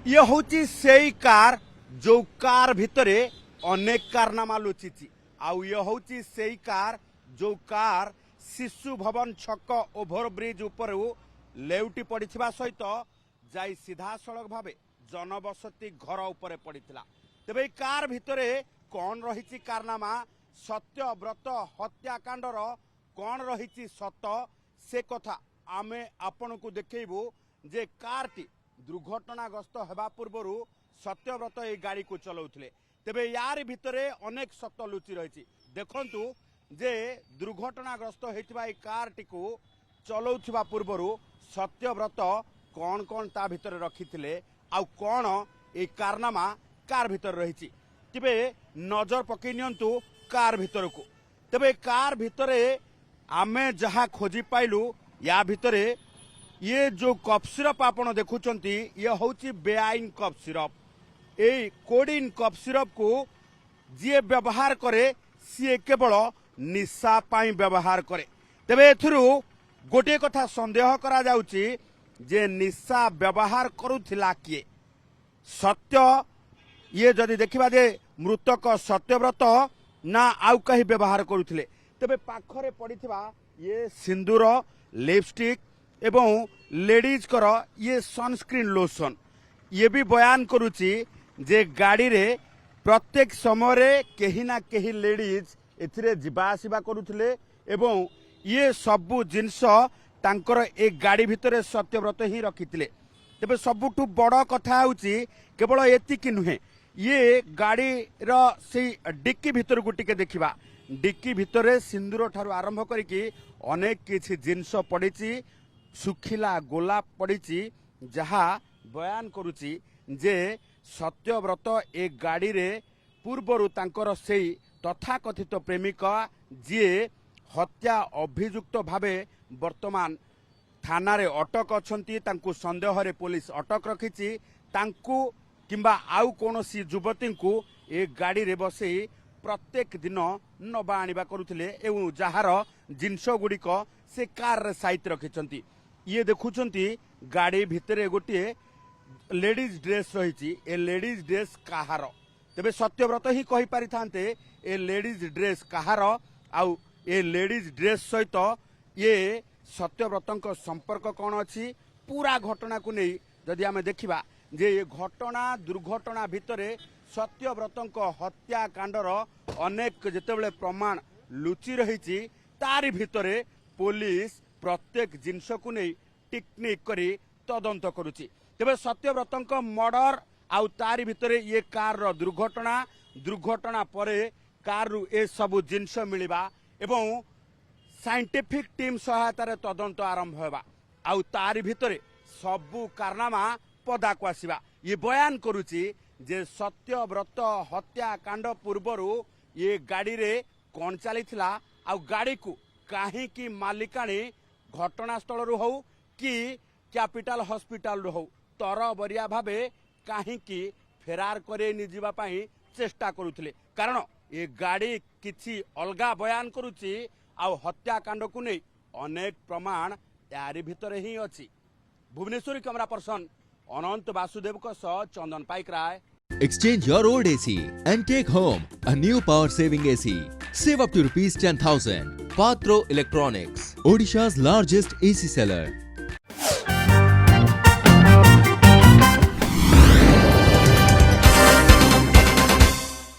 ये हूँ से कार जो कार भितरे अनेक कारनामा लुचि आउ ये हूँ से कार जो कार शिशु भवन छक ओभरब्रिज उपर लेउटी पड़ा सहित जाई सीधा सड़क भावे जनबसती घर उपरे पड़ा तेबे कार भितरे कौन रही कारनामा सत्यव्रत हत्याकांडर कौन रही सत से कथा आमे आपण को देखू जे कारटी दुर्घटनाग्रस्त होगा पूर्वर सत्यव्रत ये गाड़ी को चलाउथिले तेबे यार भितरे अनेक सत लुचि रही देखंतु जे दुर्घटनाग्रस्त होइतिबा ए कारटी को चलाउथिबा पूर्वर सत्यव्रत कौन कौन ता भितरे रखिथिले आउ कौन ए कारनामा कार भितर रही तेबे नजर पकई नियंतु कार भितर को तेबे कार भितरे आमे जहा खोजी पाइलु या भितरे ये जो कफ सिरप आपण देखुचंती ये होची बेआईन कफ सिरप ए कोडिन कफ सिरप को जी व्यवहार करे सी केवल निशा पाई व्यवहार करे तेबे एथुरु गोटे कथा संदेह करा जाउची जे निशा व्यवहार करुथिला किए सत्य ये जदि देखिबा जे मृतक सत्यव्रत ना आउ कहीं व्यवहार करुथिले तेबे पाखरे पड़िथिबा ये सिंदूर लिपस्टिक एवं लेडीज कर ये सनस्क्रीन लोशन ये भी बयान करुची जे गाड़ी रे प्रत्येक समय रे कहीं ना कहीं लेडीज एथिरे जिबा आसिबा करुथिले एवं ये सबु जिनस तांकर एक गाड़ी भितरे सत्यव्रत ही रखिथिले तेबे सबुठु बड़ कथा होची केवल एतिकी नुहे ये गाड़ी रो से डिक्की भितर को टिके देखिबा डिक्की भितरे सिंदूर ठारू आरंभ करिकी अनेक किछि जिनस पड़िची सुखिला गोलाप पड़ी जहा बयान करुची जे सत्यव्रत ए गाड़ी रे पूर्वर तांकर सेई तथाकथित प्रेमिका जी हत्या अभियुक्त भावे वर्तमान थाना रे अटक अछंती तांकु संदेह रे पुलिस अटक रखिची तांकु किंबा आउ कोनोसी युवती को ए गाड़ी रे बसई प्रत्येक दिन नबा आनिबा करुथिले एवं जहार जिनस गुड़िक से कार रे साइट रखिचंती ये देखुचंती गाड़ी भितरे गोटे लेडीज ड्रेस रही ए लेडीज ड्रेस कहार तेबे सत्यव्रत ही कहि पारि थांते ए लेडीज ड्रेस कहार आउ ए लेडीज ड्रेस सहित ये सत्यव्रतक संपर्क कौन अच्छी पूरा घटना को नहीं जदि आमे देखिबा जे ये घटना दुर्घटना भितरे सत्यव्रतक हत्याकांडर अनेक जेतेबेले प्रमाण लुचि रही तारि भितरे पुलिस प्रत्येक जिनस को नहीं टिकनिक करी तदंत करुची तेबे सत्यव्रतक मर्डर आउ तारि भितरे ये कार रो दुर्घटना परे कार रु ए सबु जिनस मिलिबा एवं साइंटिफिक टीम सहायतार तदंत आरंभ होगा आउ तारि भितरे सबु कारनामा पदा को आसीबा ये बयान करुची जे सत्यव्रत हत्याकांड पूर्वर ये गाड़ी रे कौन चलीथिला आउ गाड़ी को काहे की मालिकाणी घटनास्थल रु हो कि कैपिटल हॉस्पिटल रु हो तरबरिया भावे काहे की फेरार करे नि जीवा पाई चेष्टा करुथिले कारण ये गाड़ी किछि अलगा बयान करुची आउ हत्याकांड को नहीं अनेक प्रमाण यारी भितरे ही अछि भुवनेश्वर कैमरा पर्सन अनंत वासुदेव को सह चंदन पाइक राय Exchange your old AC and take home a new power saving AC. Save up to rupees 10,000. Patro Electronics, Odisha's largest AC seller.